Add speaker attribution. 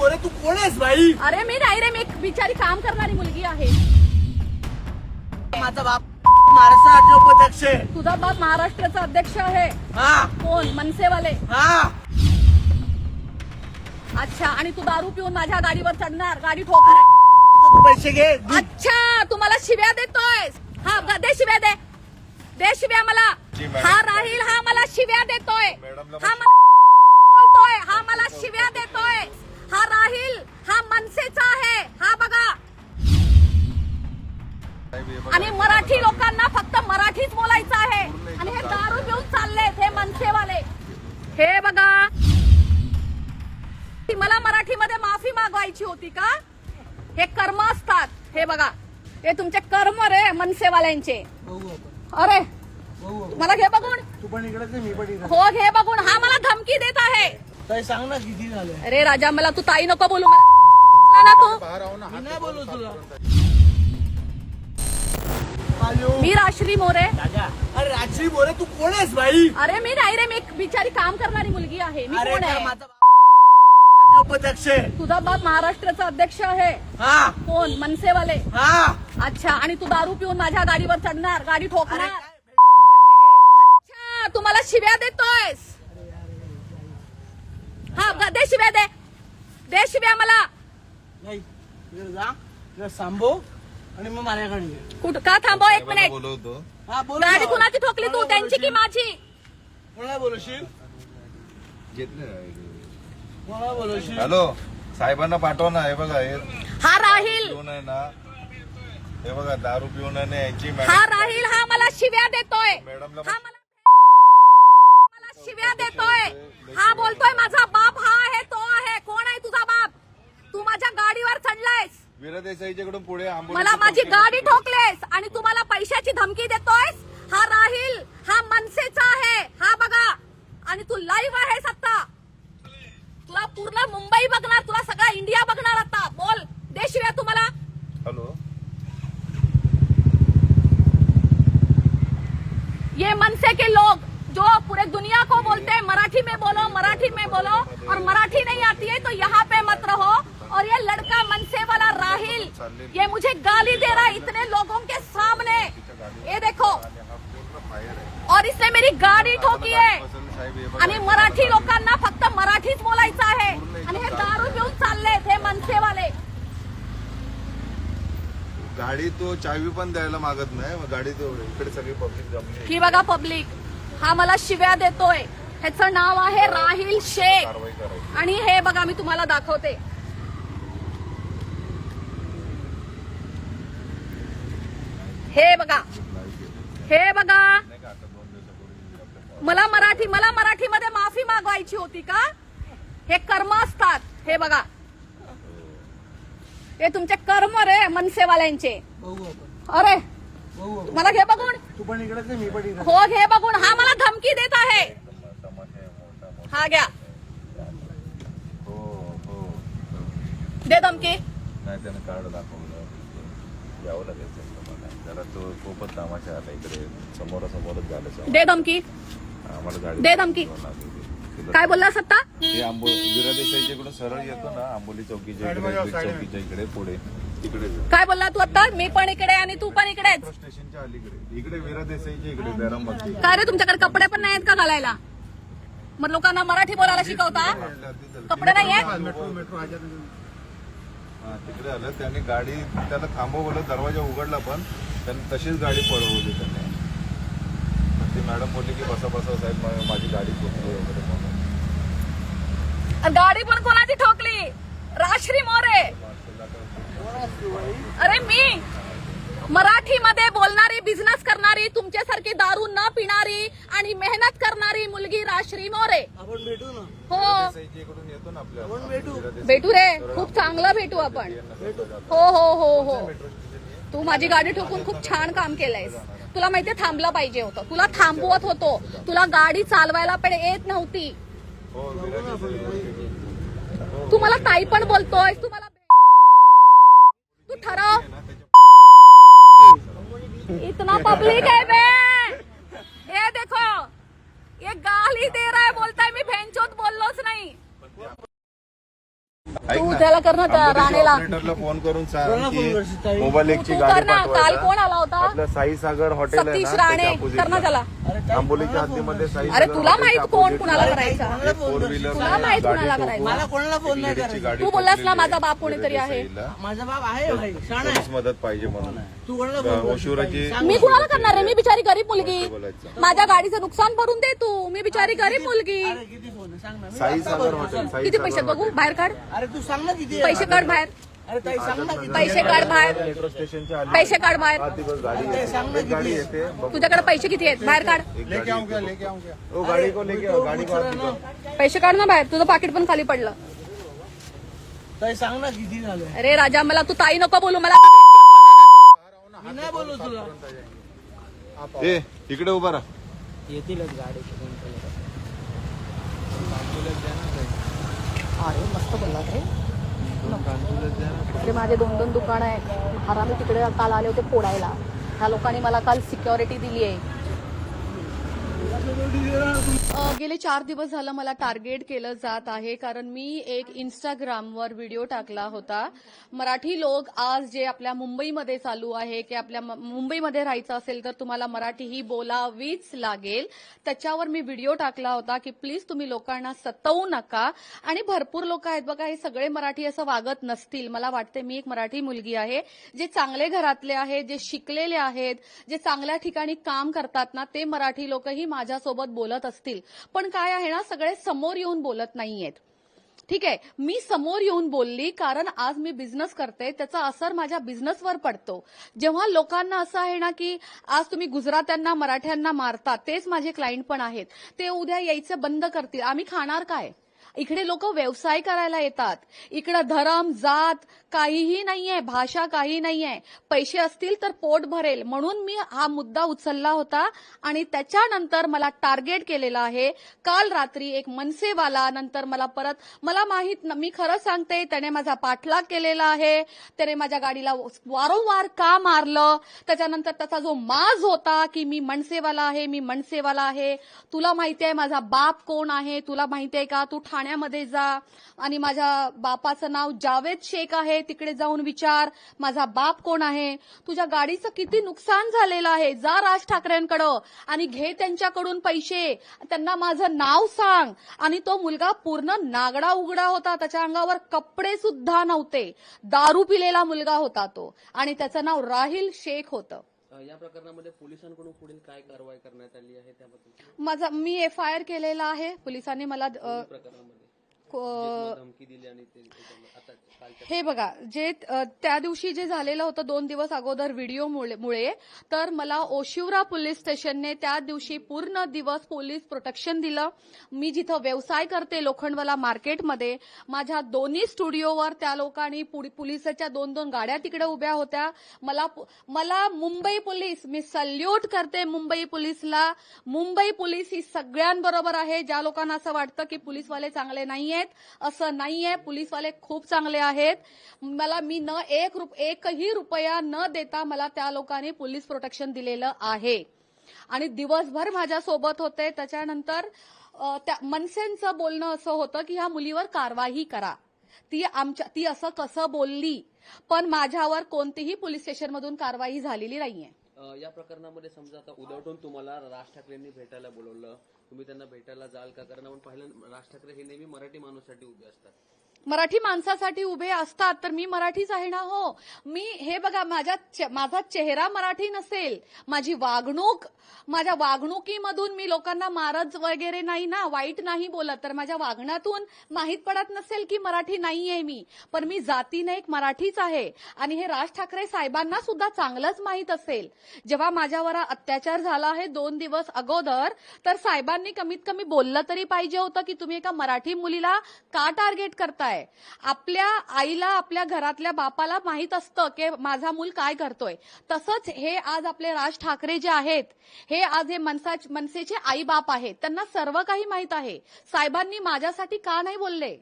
Speaker 1: बोले तू कोण आहेस भाई?
Speaker 2: अरे मी नाही रे, मी एक बिचारी काम करणारी मुलगी आहे.
Speaker 1: माझा बाप महाराष्ट्र राज्य उपाध्यक्ष आहे.
Speaker 2: तुझा बाप महाराष्ट्राचा अध्यक्ष आहे.
Speaker 1: हा
Speaker 2: कोण? मनसेवाले.
Speaker 1: हा
Speaker 2: अच्छा, आणि तू दारू पिऊन माझ्या गाडीवर चढणार, गाडी ठोकणार.
Speaker 1: तू पैसे घे.
Speaker 2: अच्छा, तू मला शिव्या देतोय. हा दे शिव्या, दे शिव्या मला. हा राहील, हा मला शिव्या देतोय. हा मला बोलतोय, हा मला शिव्या देतोय. हा राहील, हा मनसेचा आहे. हा बघा. आणि मराठी लोकांना फक्त मराठीच बोलायचं आहे. आणि हे दारू पिऊन चाललेत हे मनसेवाले. हे बघा, मला मराठीमध्ये माफी मागवायची होती का? हे कर्म असतात. हे बघा, हे तुमचे कर्म रे मनसेवाल्यांचे. अरे मला घे बघून.
Speaker 1: तू पण इकडेच मी पण इकडे.
Speaker 2: हो घे बघून. हा मला धमकी देत आहे.
Speaker 1: ताई सांग ना किती झाले?
Speaker 2: अरे राजा, मला तू ताई नको बोलू. मला ना तू.
Speaker 1: मी नाही बोलू तुला.
Speaker 2: मी राश्री मोरे.
Speaker 1: अरे राजश्री बोले तू कोण आहेस भाई?
Speaker 2: अरे मी नाही रे, मी एक बिचारी काम करणारी मुलगी आहे. मी
Speaker 1: अरे
Speaker 2: कोण
Speaker 1: तर
Speaker 2: आहे?
Speaker 1: माझा बाप राज्य उपाध्यक्ष आहे.
Speaker 2: तुझा बाप महाराष्ट्राचा अध्यक्ष आहे.
Speaker 1: हा
Speaker 2: कोण? मनसेवाले.
Speaker 1: हा
Speaker 2: अच्छा, आणि तू दारू पिऊन माझ्या गाडीवर चढणार, गाडी
Speaker 1: अरे
Speaker 2: ठोकणार.
Speaker 1: काय भेटतो तू पैसे घे.
Speaker 2: अच्छा, तू मला शिव्या देतोयस. हा दे शिव्या, दे शिव्या मला.
Speaker 1: नाही इकडे जा, इकडे थांबव आणि मग माझ्याकडे ये.
Speaker 2: कुठं का थांबव? एक मिनिट.
Speaker 3: बोलवतो.
Speaker 1: हा बोल.
Speaker 2: गाडी कुणाची ठोकली तू? त्यांची की माझी?
Speaker 1: कोणाला बोलवशील? कोणाला बोलवशील?
Speaker 3: हॅलो, साहेबांना पाठव ना. हे बघा, हे
Speaker 2: हा राहील,
Speaker 3: पिऊन आहे ना. हे बघा, दारू पिऊन आहे ना यांची
Speaker 2: हा राहील, हा मला शिव्या देतोय.
Speaker 3: मॅडमला
Speaker 2: हा मला शिव्या देतोय. हा बोलतोय माझा बाप हा आहे, तो आहे. कोण आहे तुझा बाप? तू माझ्या गाडीवर चढलायस,
Speaker 3: वीरा देसाईच्याकडून पुढे
Speaker 2: मला माझी गाडी ठोकलेस आणि तू मला पैशाची धमकी देतोयस. हा राहील, हा मनसेचा आहे. हा बघा, आणि तू लाईव्ह आहेस आता. तुला पूर्ण मुंबई बघणार, तुला सगळा इंडिया बघणार आता. बोल, दे शिव्या तू मला.
Speaker 3: हॅलो,
Speaker 2: ये मनसे के लोग जो पूरे दुनिया को बोलते हैं मराठी में बोलो, मराठी में बोलो, और मराठी नहीं आती है तो यहाँ पे मत रहो. और ये लड़का मनसे वाला राहिल, ये मुझे गाली दे रहा है इतने लोगों के सामने. ये देखो, और इसने मेरी गाडी ठोकी आहे. आणि मराठी लोकांना फक्त मराठीच बोलायचं आहे. आणि हे दारू पिऊन चाललेत हे मनसेवाले.
Speaker 3: गाडी तो चावी पण द्यायला मागत नाही. मग गाडी तो इकडे सगळी पब्लिक जमली.
Speaker 2: ही बघा पब्लिक, हा मला शिव्या देतोय. ह्याचं नाव आहे राहिल शेख.
Speaker 3: कारवाई करायची.
Speaker 2: आणि हे बघा, मी तुम्हाला दाखवते. हे बघा, हे बघा.
Speaker 3: नाही का, आता 2 दिवसापूर्वी
Speaker 2: मला मराठीमध्ये माफी मागवायची होती का? हे कर्म असतात. हे बघा, हे तुमचे कर्म रे मनसेवाल्यांचे.
Speaker 1: बघू आपण.
Speaker 2: अरे
Speaker 1: बघू आपण.
Speaker 2: मला घे बघून.
Speaker 1: तू पण इकडेच मी पण इकडे.
Speaker 2: हो घे बघून. हा मला धमकी देत आहे. हा घ्या,
Speaker 3: हो हो.
Speaker 2: दे धमकी.
Speaker 3: नाही, त्यानं कार्ड दाखवलं. यावं लागेल मला. जरा तो खूपच तमाशा आला इकडे. समोरासमोरच झालं.
Speaker 2: दे धमकी,
Speaker 3: आम्हाला गाडी
Speaker 2: दे धमकी. काय बोललास आता?
Speaker 3: ते वीरा देसाईच्याकडून सरळ येतो ना, आंबोली चौकीच्या इकडे, चौकीच्या इकडे पुढे तिकडे.
Speaker 2: काय बोलला तू आता? मी पण इकडे आणि तू पण इकडेच.
Speaker 3: स्टेशनच्या अलीकडे इकडे वीरा देसाईच्या इकडे बॅरामती.
Speaker 2: काय रे, तुमच्याकडे कपडे पण नाहीत का घालायला? मग लोकांना मराठी बोलायला शिकवता? कपडे नाहीये?
Speaker 1: मेट्रो मेट्रो
Speaker 3: हा, तिकडे आलं. त्याने गाडी त्याला थांबवलं, दरवाजा उघडला पण त्यांनी तशीच गाडी पळवली त्याने. ती मॅडम बोलली की बसा बसा साहेब, माझी गाडी ठोकली वगैरे म्हणून.
Speaker 2: गाडी पण कोणाची ठोकली? राश्री मोरे. अरे मी मराठीमध्ये बोलणारी, बिझनेस करणारी, तुमच्यासारखी दारू न पिणारी आणि मेहनत करणारी मुलगी राश्री मोरे.
Speaker 1: आपण भेटू ना.
Speaker 2: हो
Speaker 3: इकडून येतो ना आपल्या.
Speaker 1: आपण भेटू.
Speaker 2: भेटू रे, खूप चांगलं भेटू आपण. हो हो हो हो. तू माझी गाडी ठोकून खूप छान काम केलंयस. तुला माहितीये थांबलं पाहिजे होतं. तुला थांबवत होतो. तुला गाडी चालवायला पण येत नव्हती.
Speaker 3: हो, वीरा देसाई.
Speaker 2: तू मला ताई पण बोलतोय. तू मला तू ठरव. इतना पब्लिक है बे. ये देखो, ये गाली दे रहा है, बोलता है मी भेंचोद बोललोच नाही.
Speaker 3: ऐक
Speaker 2: तू
Speaker 3: ना,
Speaker 2: त्याला कर ना त्या
Speaker 3: आंबोलीच्या
Speaker 2: राणेला.
Speaker 3: ऑपरेटरला फोन करून सांग
Speaker 1: कोणाला फोन करशील ताई?
Speaker 3: की मोबाईल एकची
Speaker 2: तू
Speaker 3: गाडी
Speaker 2: कर ना. काल
Speaker 3: पाठवायला.
Speaker 2: कोण आला होता?
Speaker 3: आपलं साई सागर हॉटेल आहे
Speaker 2: सतीश
Speaker 3: ना
Speaker 2: राणे
Speaker 3: त्याच्या
Speaker 2: कर ना
Speaker 3: opposite
Speaker 2: त्याला.
Speaker 1: अरे ताई,
Speaker 3: आंबोलीच्या हद्दीमध्ये साई
Speaker 2: अरे
Speaker 3: सागर
Speaker 2: तुला
Speaker 3: हॉटेलच्या
Speaker 2: माहित कोण
Speaker 3: opposite
Speaker 2: कुणाला
Speaker 3: ला
Speaker 2: करायचा?
Speaker 1: कोणाला फोन
Speaker 3: फोर
Speaker 1: करशील?
Speaker 3: व्हीलर
Speaker 2: तुला माहित
Speaker 3: गाडी
Speaker 2: कुणाला
Speaker 3: ठोकून
Speaker 2: करायचा?
Speaker 1: मला कोणाला फोन नाही
Speaker 3: लेडीजची
Speaker 1: करायचा.
Speaker 3: गाडी
Speaker 2: तू बोललास ना
Speaker 3: ठोकलेली
Speaker 2: माझा
Speaker 3: आहे.
Speaker 2: बाप कोणीतरी आहे.
Speaker 3: साईला.
Speaker 1: माझा बाप आहे भाई, शाणा आहे.
Speaker 3: पोलीस मदत पाहिजे म्हणून
Speaker 1: तू कोणाला फोन करशील?
Speaker 3: ओशिवराची
Speaker 1: सांग
Speaker 2: मी
Speaker 1: मला.
Speaker 2: कुणाला करणार आहे? मी बिचारी गरीब मुलगी.
Speaker 3: बोलायचं.
Speaker 2: माझ्या गाडीचं नुकसान भरून दे तू. मी बिचारी गरीब मुलगी.
Speaker 1: अरे किती फोन आहे? सांग ना. मी
Speaker 3: साई
Speaker 1: आता
Speaker 3: सागर
Speaker 1: बोलतो.
Speaker 3: हॉटेल साई
Speaker 2: किती
Speaker 3: सागर
Speaker 2: पैसे बघू
Speaker 3: हॉटेल.
Speaker 2: बाहेर काढ.
Speaker 1: अरे तू सांग ना किती आहे?
Speaker 2: पैसे काढ बाहेर.
Speaker 1: अरे ताई सांग ना किती
Speaker 2: पैसे काढ बाहेर.
Speaker 3: मेट्रो स्टेशनच्या आली.
Speaker 2: पैसे काढ बाहेर.
Speaker 3: 7 दिवस गाडी
Speaker 1: ते
Speaker 3: येते.
Speaker 1: सांग ना
Speaker 3: एक गाडी
Speaker 1: किती
Speaker 3: येते बघ.
Speaker 2: तुझ्याकडे पैसे किती आहेत? बाहेर काढ.
Speaker 3: एक गाडी येते. ओ गाडी को लेके आओ, गाडी को आती को.
Speaker 2: पैसे काढ ना बाहेर. तुझं पाकिट पण खाली पडलं.
Speaker 1: ताई सांग ना किती झालं.
Speaker 2: अरे राजा मला तू ताई नको बोलू. मला
Speaker 1: मी नाही बोलू तुला.
Speaker 3: ए इकडे उभा राहा.
Speaker 1: येतीलच गाडी.
Speaker 2: अरे मस्त बोलला रे. तिकडे माझे 2-2 दुकान आहेत. हरामी तिकडे काल आले होते फोडायला. ह्या लोकांनी मला काल सिक्युरिटी दिली आहे. गेले 4 दिवस झालं मला टार्गेट केलं जात आहे कारण मी एक इंस्टाग्रामवर व्हिडिओ टाकला होता. मराठी लोक आज जे आपल्या मुंबईमध्ये चालू आहे की आपल्या मुंबईमध्ये राहायचं असेल तर तुम्हाला मराठी ही बोलावीच लागेल. त्याच्यावर मी व्हिडिओ टाकला होता की प्लीज तुम्ही लोकांना सतवू नका. आणि भरपूर लोक आहेत बघा, हे सगळे मराठी असं वागत नसतील. मला वाटते मी एक मराठी मुलगी आहे, जे चांगले घरातले आहेत, जे शिकलेले आहेत, जे चांगल्या ठिकाणी काम करतात ना, ते मराठी लोकही माझ्यासोबत बोलत असतील. पण काय आहे ना, सगळे समोर येऊन बोलत नाहीयेत. ठीक आहे, मी समोर येऊन बोलली कारण आज मी बिझनेस करते, त्याचा असर माझ्या बिझनेसवर पडतो. जेव्हा लोकांना असं आहे ना की आज तुम्ही गुजरात्यांना मराठ्यांना मारता, तेच माझे क्लायंट पण आहेत, ते उद्या यायचं बंद करतील. आम्ही खाणार काय? इकडे लोक व्यवसाय करायला येतात. इकडे धर्म जात काहीही नाहीये, भाषा काही नाहीये. पैसे असतील तर पोट भरेल म्हणून मी हा मुद्दा उचलला होता आणि त्याच्यानंतर मला टार्गेट केलेलं आहे. काल रात्री एक मनसेवाला, नंतर मला माहित, मी खरं सांगते, त्याने माझा पाठलाग केलेला आहे. त्याने माझ्या गाडीला वारंवार का मारलं. त्याच्यानंतर त्याचा जो माज होता की मी मनसेवाला आहे, मी मनसेवाला आहे. तुला माहिती आहे माझा बाप कोण आहे? तुला माहिती आहे का? तू ठाण्यामध्ये जा आणि माझ्या बापाचं नाव जावेद शेख आहे, तिकडे जाऊन विचार माझा बाप कोण आहे. तुझ्या गाडीचं किती नुकसान झालेलं आहे, जा राज ठाकरेंकडं आणि घे त्यांच्याकडून पैसे, त्यांना माझं नाव सांग. आणि तो मुलगा पूर्ण नागडा उघडा होता, त्याच्या अंगावर कपडे सुद्धा नव्हते, दारू पिलेला मुलगा होता तो, आणि त्याचं नाव राहिल शेख होतं.
Speaker 4: या प्रकरणामध्ये पोलिसांकडून पुढील काय कारवाई करण्यात आली आहे त्याबद्दल?
Speaker 2: मी FIR केलेला आहे. पोलिसांनी मला
Speaker 4: प्रकरणामध्ये धमकी दिली आणि आता कालच्या
Speaker 2: हे बघा, जे त्या दिवशी जे झालेलं होतं 2 दिवस अगोदर व्हिडिओमुळे, तर मला ओशिवरा पोलीस स्टेशनने त्या दिवशी पूर्ण दिवस पोलीस प्रोटेक्शन दिलं. मी जिथं व्यवसाय करते लोखंडवाला मार्केटमध्ये, माझ्या दोन्ही स्टुडिओवर त्या लोकांनी पोलिसाच्या 2-2 गाड्या तिकडे उभ्या होत्या. मला मुंबई पोलीस, मी सल्यूट करते मुंबई पोलीसला. मुंबई पोलीस ही सगळ्यांबरोबर आहे. ज्या लोकांना असं वाटतं की पोलीसवाले चांगले नाहीयेत, असं नाहीये. पोलीसवाले खूप चांगले आहेत. मी एकही रुपया न देता मला त्या लोकांनी पोलीस प्रोटेक्शन दिलेलं आहे आणि दिवसभर माझ्यासोबत होते. त्याच्यानंतर त्या मनसेंचं बोलणं असं होतं की ह्या मुलीवर कारवाई करा. ती असं कसं बोलली, पण माझ्यावर कोणतीही पोलीस स्टेशनमधून कारवाई झालेली नाहीये.
Speaker 4: या प्रकरणामध्ये समजा आता उद्या उठून तुम्हाला राज ठाकरेंनी भेटायला बोलवलं, तुम्ही त्यांना भेटायला जाल का? कारण आपण पाहिलं राज ठाकरे हे नेहमी मराठी माणूसाठी उभे असतात.
Speaker 2: मराठी माणसासाठी उभे असतात तर मी मराठीच आहे ना. हो, मी हे बघा, माझा चेहरा मराठी नसेल, माझ्या वागणुकीमधून मी लोकांना मारत वगैरे नाही ना, वाईट नाही बोलत, तर माझ्या वागण्यातून माहीत पडत नसेल की मराठी नाहीये मी, पण मी जातीने एक मराठीच आहे. आणि हे राज ठाकरे साहेबांना सुद्धा चांगलंच माहीत असेल. जेव्हा माझ्यावर अत्याचार झाला आहे 2 दिवस अगोदर, तर साहेबांनी कमीत कमी बोललं तरी पाहिजे होतं की तुम्ही एका मराठी मुलीला का टार्गेट करताय. आपल्या आईला, आपल्या घरातल्या बापाला माहित असतं की माझा मूल काय करतोय. तसंच हे आज आपले राज ठाकरे जे आहेत, हे आज हे मनसेचे आई बाप आहेत, त्यांना सर्व काही माहित आहे. साहेबांनी माझ्यासाठी का नाही बोलले?